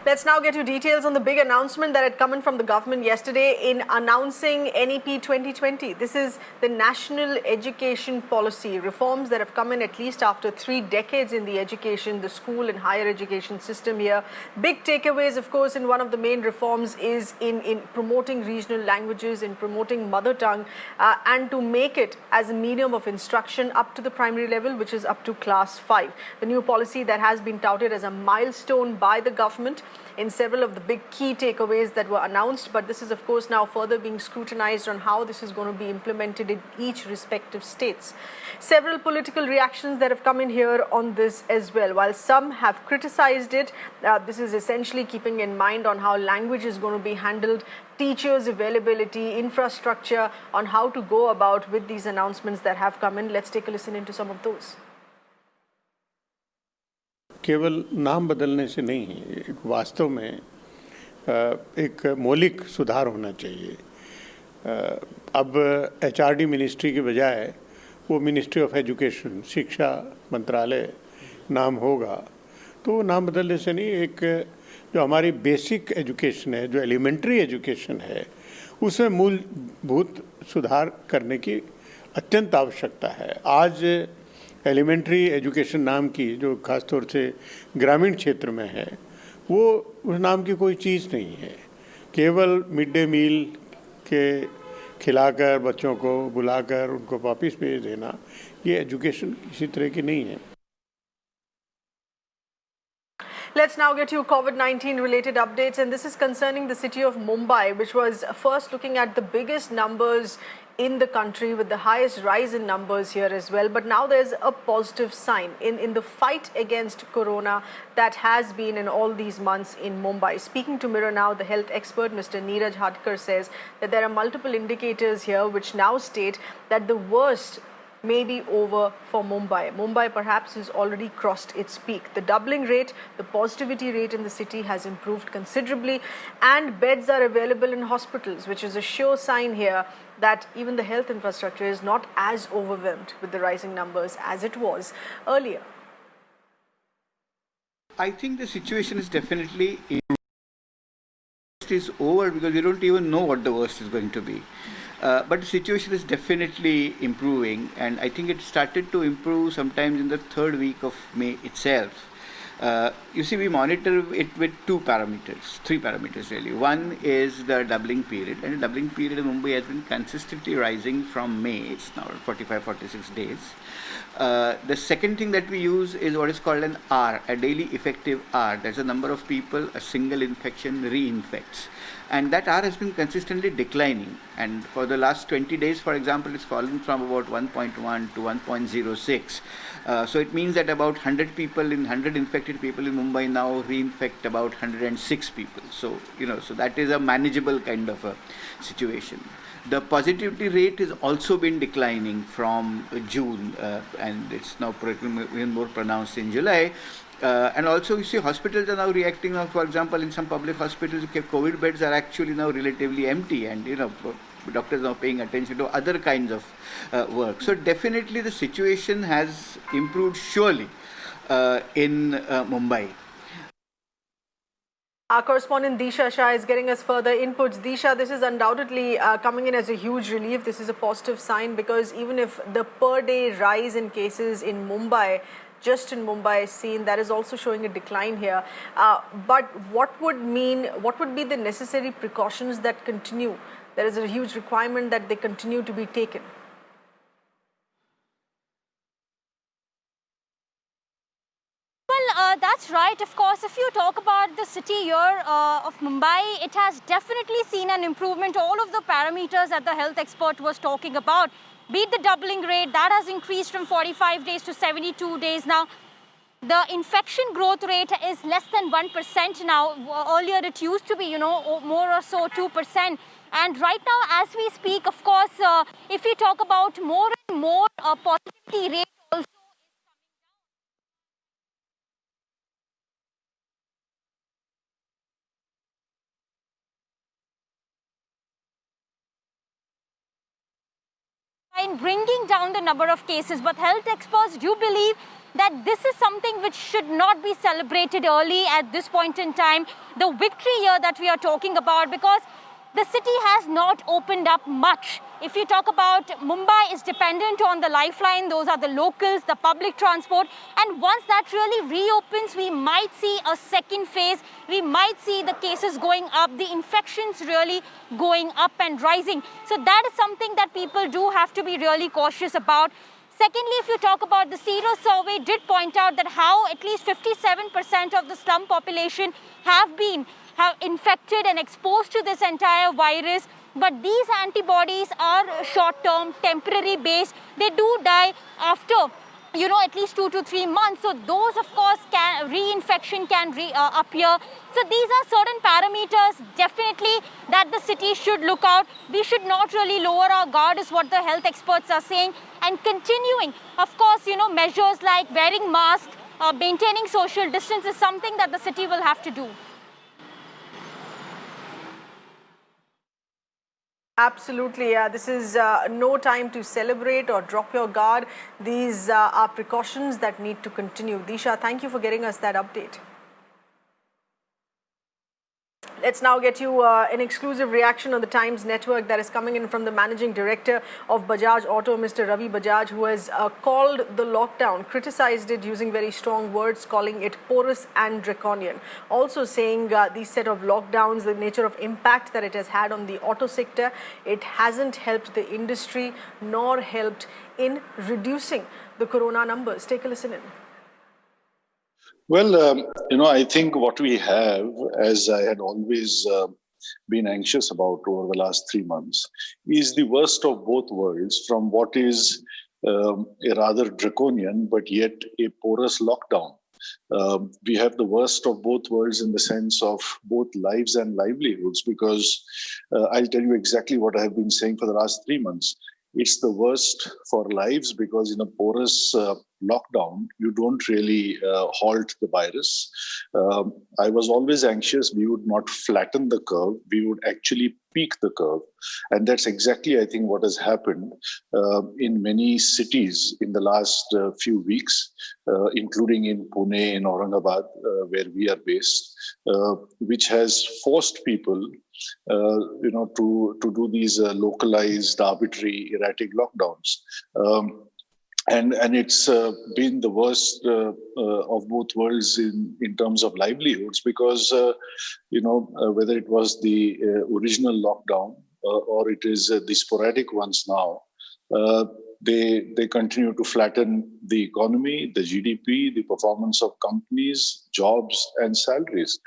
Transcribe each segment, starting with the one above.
Let's now get you details on the big announcement that had come in from the government yesterday in announcing NEP 2020. This is the National Education Policy, reforms that have come in at least after 3 decades in the education, the school and higher education system here. Big takeaways, of course, in one of the main reforms is in promoting regional languages, in promoting mother tongue, and to make it as a medium of instruction up to the primary level, which is up to class 5. The new policy that has been touted as a milestone by the government in several of the big key takeaways that were announced, but this is of course now further being scrutinized on how this is going to be implemented in each respective states. Several political reactions that have come in here on this as well. While some have criticized it, this is essentially keeping in mind on how language is going to be handled, teachers availability, infrastructure, on how to go about with these announcements that have come in. Let's take a listen into some of those. केवल नाम बदलने से नहीं, एक वास्तव में एक मौलिक सुधार होना चाहिए। अब HRD मिनिस्ट्री के बजाय वो मिनिस्ट्री ऑफ एजुकेशन, शिक्षा मंत्रालय नाम होगा, तो वो नाम बदलने से नहीं, एक जो हमारी बेसिक एजुकेशन है, जो एलिमेंट्री एजुकेशन है, उसमें मूलभूत सुधार करने की अत्यंत आवश्यकता है। आज एलिमेंट्री एजुकेशन नाम की जो खास तौर से ग्रामीण क्षेत्र में है, वो उस नाम की कोई चीज़ नहीं है। केवल मिड डे मील के खिलाकर बच्चों को बुलाकर उनको वापस भेज देना, ये एजुकेशन किसी तरह की नहीं है। Let's now get you COVID-19 related updates, and this is concerning the city of Mumbai, which was first looking at the biggest numbers in the country with the highest rise in numbers here as well. But now there's a positive sign in the fight against corona that has been in all these months in Mumbai. Speaking to Mirror Now, the health expert Mr. Neeraj Hadkar says that there are multiple indicators here which now state that the worst may be over for Mumbai. Mumbai perhaps has already crossed its peak. The doubling rate, the positivity rate in the city has improved considerably, and beds are available in hospitals, which is a sure sign here that even the health infrastructure is not as overwhelmed with the rising numbers as it was earlier. I think the situation is definitely is over because we don't even know what the worst is going to be. But the situation is definitely improving, and I think it started to improve sometimes in the third week of May itself. You see, we monitor it with three parameters really. One is the doubling period, and the doubling period in Mumbai has been consistently rising from May. It's now 45-46 days. The second thing that we use is what is called an R, a daily effective R. That's the number of people a single infection reinfects. And that R has been consistently declining. And for the last 20 days, for example, it's fallen from about 1.1 to 1.06. So it means that about 100 infected people in Mumbai now reinfect about 106 people. So, so that is a manageable kind of a situation. The positivity rate has also been declining from June, and it's now even more pronounced in July. And also, you see, hospitals are now reacting. Now, for example, in some public hospitals, COVID beds are actually now relatively empty, and doctors are paying attention to other kinds of work. So definitely, the situation has improved surely in Mumbai. Our correspondent Disha Shah is getting us further inputs. Disha, this is undoubtedly coming in as a huge relief. This is a positive sign because even if the per day rise in cases in Mumbai, just in Mumbai is seen, that is also showing a decline here. But what would be the necessary precautions that continue? There is a huge requirement that they continue to be taken. Well, that's right. Of course, if you talk about the city here of Mumbai, it has definitely seen an improvement. All of the parameters that the health expert was talking about, be it the doubling rate, that has increased from 45 days to 72 days now. The infection growth rate is less than 1% now. Earlier, it used to be, more or so 2%. And right now, as we speak, of course, if we talk about more and more positivity rate also, in bringing down the number of cases. But health experts do believe that this is something which should not be celebrated early at this point in time. The victory here that we are talking about, because the city has not opened up much. If you talk about Mumbai is dependent on the lifeline, those are the locals, the public transport. And once that really reopens, we might see a second phase. We might see the cases going up, the infections really going up and rising. So that is something that people do have to be really cautious about. Secondly, if you talk about the Zero survey, did point out that how at least 57% of the slum population have been infected and exposed to this entire virus. But these antibodies are short-term, temporary based. They do die after, at least 2 to 3 months. So those, of course, reinfection can appear. So these are certain parameters definitely that the city should look out. We should not really lower our guard is what the health experts are saying. And continuing, of course, measures like wearing masks, maintaining social distance is something that the city will have to do. Absolutely. This is no time to celebrate or drop your guard. These are precautions that need to continue. Disha, thank you for getting us that update. Let's now get you an exclusive reaction on the Times network that is coming in from the managing director of Bajaj Auto, Mr. Ravi Bajaj, who has called the lockdown, criticized it using very strong words, calling it porous and draconian. Also saying these set of lockdowns, the nature of impact that it has had on the auto sector, it hasn't helped the industry nor helped in reducing the corona numbers. Take a listen in. Well, I think what we have, as I had always been anxious about over the last 3 months, is the worst of both worlds, from what is a rather draconian but yet a porous lockdown. We have the worst of both worlds in the sense of both lives and livelihoods, because I'll tell you exactly what I have been saying for the last 3 months. It's the worst for lives because in a porous lockdown, you don't really halt the virus. I was always anxious we would not flatten the curve, we would actually peak the curve. And that's exactly, I think, what has happened in many cities in the last few weeks, including in Pune, in Aurangabad, where we are based, which has forced people to do these localized, arbitrary, erratic lockdowns. And it's been the worst of both worlds in terms of livelihoods, because, whether it was the original lockdown or it is the sporadic ones now, they continue to flatten the economy, the GDP, the performance of companies, jobs, and salaries.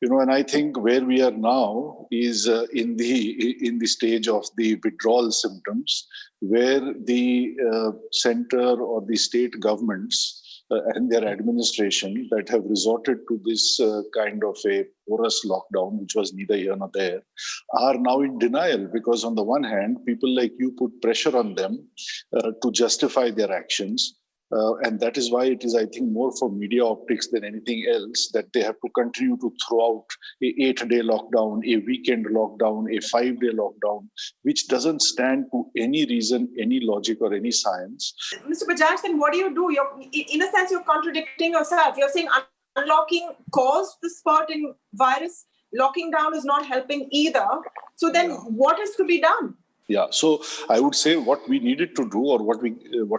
And I think where we are now is in the stage of the withdrawal symptoms, where the center or the state governments and their administration that have resorted to this kind of a porous lockdown, which was neither here nor there, are now in denial, because on the one hand, people like you put pressure on them to justify their actions. And that is why it is, I think, more for media optics than anything else that they have to continue to throw out a 8-day lockdown, a weekend lockdown, a 5-day lockdown, which doesn't stand to any reason, any logic, or any science. Mr. Bajaj, then what do? In a sense, you're contradicting yourself. You're saying unlocking caused the spurt in virus. Locking down is not helping either. So then what is to be done? Yeah, so I would say what we needed to do, or what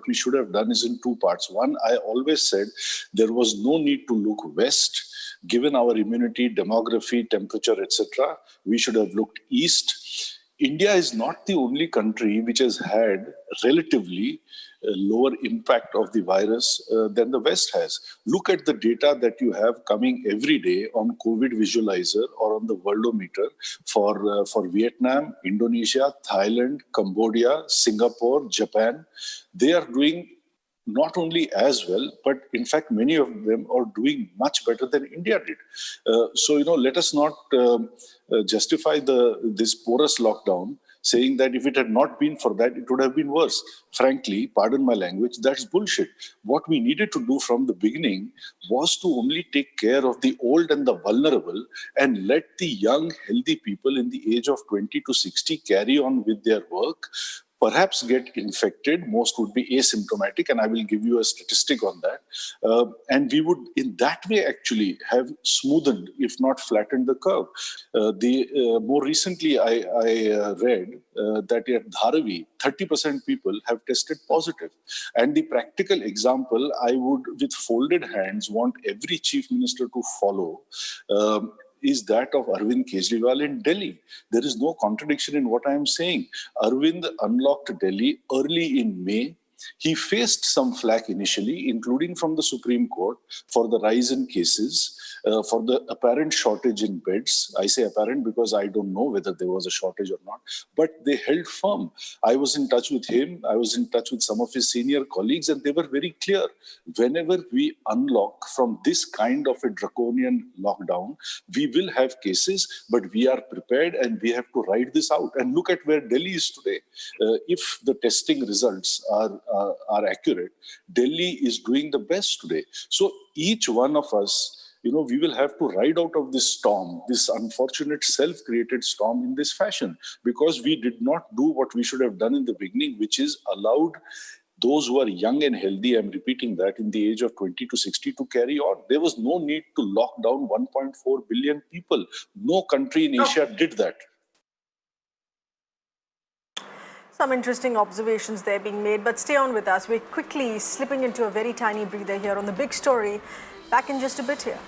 we should have done, is in two parts. One, I always said there was no need to look west. Given our immunity, demography, temperature, etc., we should have looked east. India is not the only country which has had relatively lower impact of the virus than the West has. Look at the data that you have coming every day on COVID Visualizer or on the Worldometer for Vietnam, Indonesia, Thailand, Cambodia, Singapore, Japan. They are doing not only as well, but in fact, many of them are doing much better than India did. So, let us not justify this porous lockdown, saying that if it had not been for that, it would have been worse. Frankly, pardon my language, that's bullshit. What we needed to do from the beginning was to only take care of the old and the vulnerable and let the young, healthy people in the age of 20 to 60 carry on with their work, perhaps get infected. Most would be asymptomatic, and I will give you a statistic on that. And we would, in that way, actually have smoothened, if not flattened, the curve. More recently, I read that at Dharavi, 30% people have tested positive. And the practical example I would, with folded hands, want every chief minister to follow is that of Arvind Kejriwal in Delhi. There is no contradiction in what I am saying. Arvind unlocked Delhi early in May. He faced some flack initially, including from the Supreme Court, for the rise in cases, for the apparent shortage in beds. I say apparent because I don't know whether there was a shortage or not, but they held firm. I was in touch with him. I was in touch with some of his senior colleagues, and they were very clear. Whenever we unlock from this kind of a draconian lockdown, we will have cases, but we are prepared and we have to ride this out. And look at where Delhi is today. If the testing results are accurate, Delhi is doing the best today. So each one of us, we will have to ride out of this storm, this unfortunate self-created storm in this fashion, because we did not do what we should have done in the beginning, which is allowed those who are young and healthy, I'm repeating that, in the age of 20 to 60 to carry on. There was no need to lock down 1.4 billion people. No country in Asia did that. Some interesting observations there being made, but stay on with us. We're quickly slipping into a very tiny breather here on the big story. Back in just a bit here.